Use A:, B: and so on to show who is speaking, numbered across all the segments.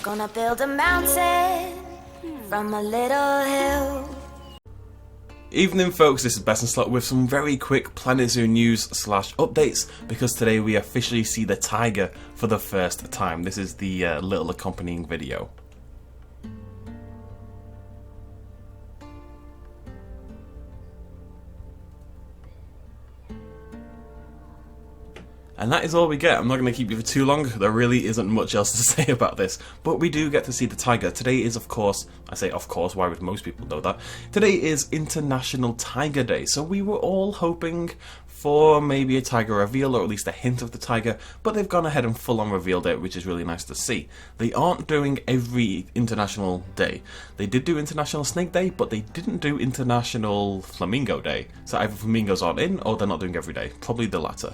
A: Gonna build a mountain from a little hill.
B: Evening folks, this is Best in Slot with some very quick Planet Zoo news / updates, because today we officially see the tiger for the first time. This is the little accompanying video. And that is all we get. I'm not going to keep you for too long. There really isn't much else to say about this. But we do get to see the tiger. Today is, of course, I say of course, why would most people know that? Today is International Tiger Day. So we were all hoping for maybe a tiger reveal, or at least a hint of the tiger. But they've gone ahead and full on revealed it, which is really nice to see. They aren't doing every International Day. They did do International Snake Day, but they didn't do International Flamingo Day. So either flamingos aren't in, or they're not doing every day. Probably the latter.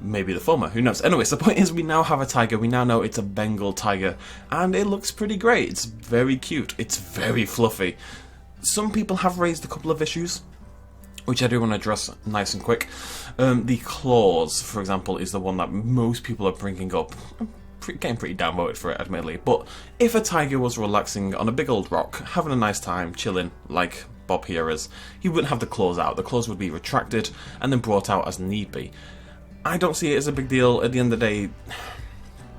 B: Maybe the former, who knows. Anyways, the point is we now have a tiger, we now know it's a Bengal tiger, and it looks pretty great. It's very cute, it's very fluffy. Some people have raised a couple of issues, which I do want to address nice and quick. The claws, for example, is the one that most people are bringing up. I'm getting pretty downvoted for it, admittedly, but if a tiger was relaxing on a big old rock, having a nice time, chilling, like Bob here is, he wouldn't have the claws out. The claws would be retracted and then brought out as need be. I don't see it as a big deal. At the end of the day,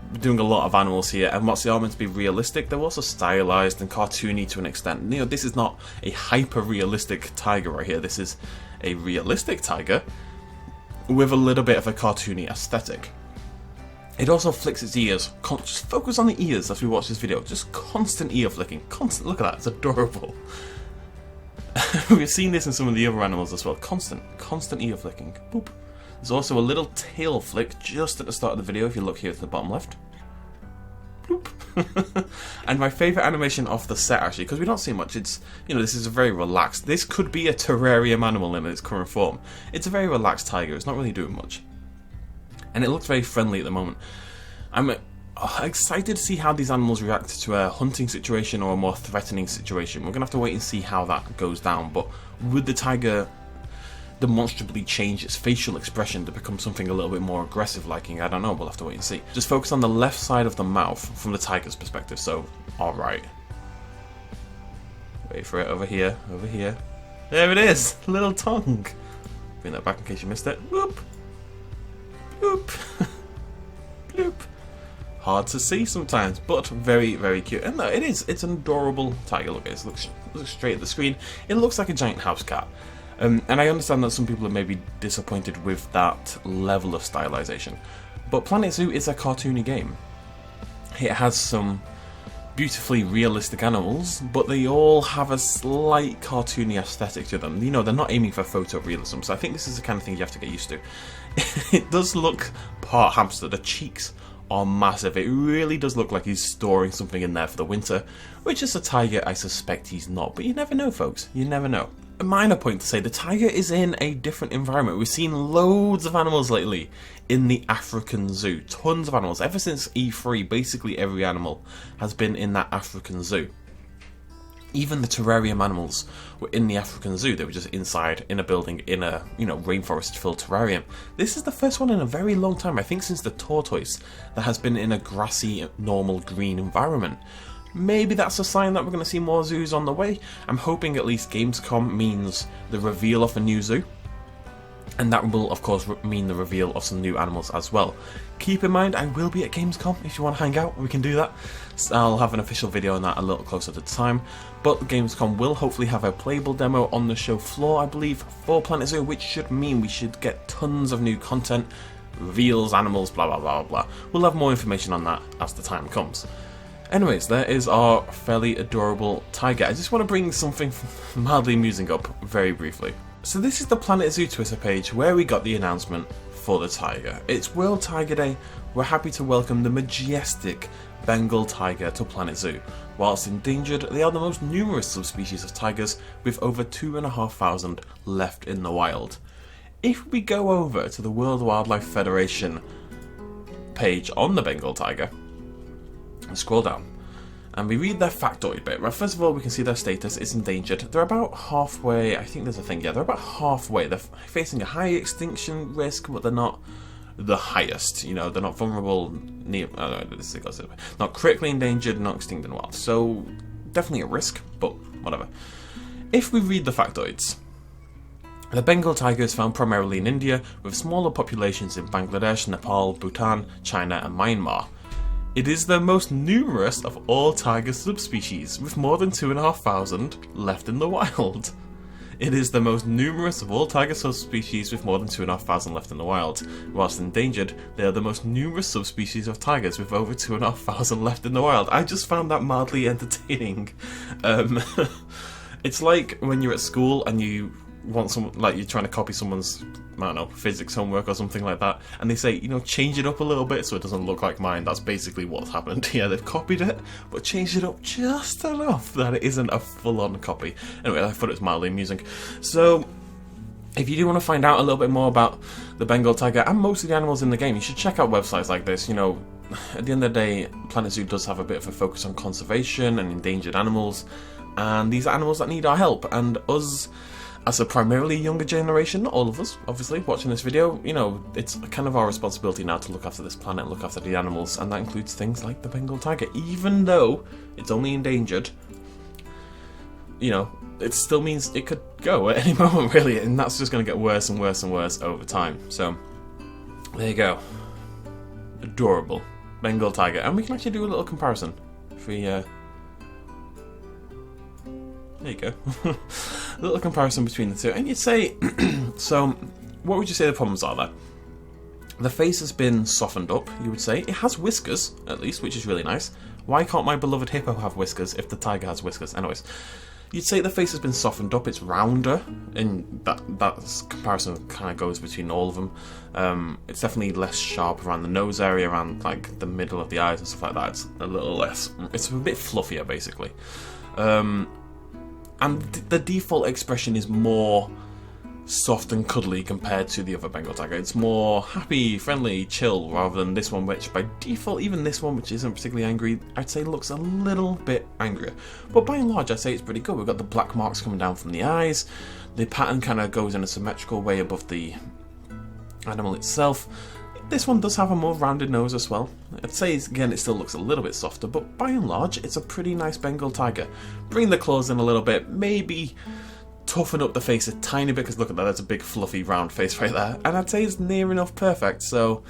B: we're doing a lot of animals here, and whilst they are meant to be realistic, they're also stylized and cartoony to an extent. You know, this is not a hyper-realistic tiger right here. This is a realistic tiger with a little bit of a cartoony aesthetic. It also flicks its ears. Just focus on the ears as we watch this video. Just constant ear flicking. Constant. Look at that. It's adorable. We've seen this in some of the other animals as well. Constant ear flicking. Boop. There's also a little tail flick just at the start of the video, if you look here at the bottom left. Bloop. And my favourite animation off the set, actually, because we don't see much, it's, you know, this is a very relaxed, this could be a terrarium animal in its current form. It's a very relaxed tiger, it's not really doing much. And it looks very friendly at the moment. I'm excited to see how these animals react to a hunting situation or a more threatening situation. We're going to have to wait and see how that goes down, but would the tiger demonstrably change its facial expression to become something a little bit more aggressive liking? I don't know, we'll have to wait and see. Just focus on the left side of the mouth from the tiger's perspective, so alright. Wait for it, over here, over here. There it is! Little tongue! Bring that back in case you missed it. Whoop! Whoop! Bloop! Hard to see sometimes, but very, very cute. And no, it is, it's an adorable tiger. Look, it looks straight at the screen. It looks like a giant house cat. And I understand that some people are maybe disappointed with that level of stylization, but Planet Zoo is a cartoony game. It has some beautifully realistic animals, but they all have a slight cartoony aesthetic to them. You know, they're not aiming for photorealism, so I think this is the kind of thing you have to get used to. It does look part hamster. The cheeks are massive. It really does look like he's storing something in there for the winter, which is a tiger I suspect he's not, but you never know, folks. You never know. A minor point to say, the tiger is in a different environment. We've seen loads of animals lately in the African zoo. Tons of animals. Ever since E3, basically every animal has been in that African zoo. Even the terrarium animals were in the African zoo. They were just inside in a building in a, you know, rainforest-filled terrarium. This is the first one in a very long time, I think since the tortoise, that has been in a grassy, normal green environment. Maybe that's a sign that we're going to see more zoos on the way. I'm hoping at least Gamescom means the reveal of a new zoo. And that will, of course, mean the reveal of some new animals as well. Keep in mind, I will be at Gamescom. If you want to hang out, we can do that. So I'll have an official video on that a little closer to the time. But Gamescom will hopefully have a playable demo on the show floor, I believe, for Planet Zoo, which should mean we should get tons of new content, reveals, animals, blah, blah, blah, blah. We'll have more information on that as the time comes. Anyways, there is our fairly adorable tiger. I just want to bring something mildly amusing up very briefly. So this is the Planet Zoo Twitter page where we got the announcement for the tiger. It's World Tiger Day. We're happy to welcome the majestic Bengal tiger to Planet Zoo. Whilst endangered, they are the most numerous subspecies of tigers, with over 2,500 left in the wild. If we go over to the World Wildlife Federation page on the Bengal tiger, and scroll down, and we read their factoid bit. Well, first of all, we can see their status is endangered. They're about halfway, I think there's a thing, yeah, they're about halfway. They're facing a high extinction risk, but they're not the highest. You know, they're not vulnerable, not critically endangered, not extinct in the wild. So definitely a risk, but whatever. If we read the factoids, the Bengal tiger is found primarily in India, with smaller populations in Bangladesh, Nepal, Bhutan, China and Myanmar. It is the most numerous of all tiger subspecies, with more than 2,500 left in the wild. It is the most numerous of all tiger subspecies, with more than 2,500 left in the wild. Whilst endangered, they are the most numerous subspecies of tigers, with over 2,500 left in the wild. I just found that mildly entertaining. It's like when you're at school and you want some, like you're trying to copy someone's, I don't know, physics homework or something like that, and they say, you know, change it up a little bit so it doesn't look like mine. That's basically what's happened. Yeah, they've copied it, but changed it up just enough that it isn't a full-on copy. Anyway, I thought it was mildly amusing. So, if you do want to find out a little bit more about the Bengal tiger and most of the animals in the game, you should check out websites like this. You know, at the end of the day, Planet Zoo does have a bit of a focus on conservation and endangered animals, and these are animals that need our help, and us, as a primarily younger generation, not all of us, obviously, watching this video, you know, it's kind of our responsibility now to look after this planet, look after the animals, and that includes things like the Bengal tiger. Even though it's only endangered, you know, it still means it could go at any moment, really, and that's just going to get worse and worse and worse over time. So, there you go. Adorable Bengal tiger. And we can actually do a little comparison. If we, there you go. A little comparison between the two. And you'd say, so, what would you say the problems are there? The face has been softened up, you would say. It has whiskers, at least, which is really nice. Why can't my beloved hippo have whiskers if the tiger has whiskers? Anyways, you'd say the face has been softened up, it's rounder, and that comparison kind of goes between all of them. It's definitely less sharp around the nose area, around like the middle of the eyes and stuff like that. It's a little less, it's a bit fluffier, basically. And the default expression is more soft and cuddly compared to the other Bengal tiger. It's more happy, friendly, chill, rather than this one, which by default, even this one, which isn't particularly angry, I'd say looks a little bit angrier. But by and large, I'd say it's pretty good. We've got the black marks coming down from the eyes. The pattern kind of goes in a symmetrical way above the animal itself. This one does have a more rounded nose as well. I'd say, again, it still looks a little bit softer, but by and large, it's a pretty nice Bengal tiger. Bring the claws in a little bit, maybe toughen up the face a tiny bit, because look at that, that's a big fluffy round face right there. And I'd say it's near enough perfect, so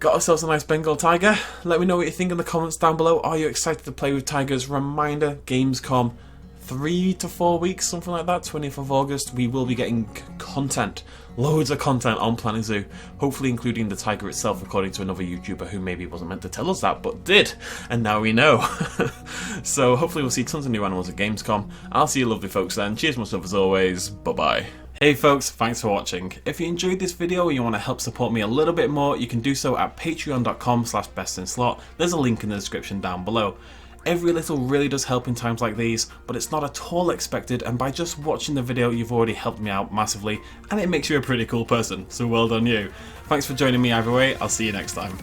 B: got ourselves a nice Bengal tiger. Let me know what you think in the comments down below. Are you excited to play with tigers? Reminder, Gamescom, 3 to 4 weeks, something like that, 20th of August, we will be getting content, loads of content on Planet Zoo, hopefully including the tiger itself, according to another YouTuber who maybe wasn't meant to tell us that, but did, and now we know. So hopefully we'll see tons of new animals at Gamescom. I'll see you lovely folks then. Cheers much love as always, bye bye. Hey folks, thanks for watching. If you enjoyed this video or you want to help support me a little bit more, you can do so at patreon.com/bestinslot. There's a link in the description down below. Every little really does help in times like these, but it's not at all expected, and by just watching the video you've already helped me out massively, and it makes you a pretty cool person, so well done you. Thanks for joining me either way, I'll see you next time.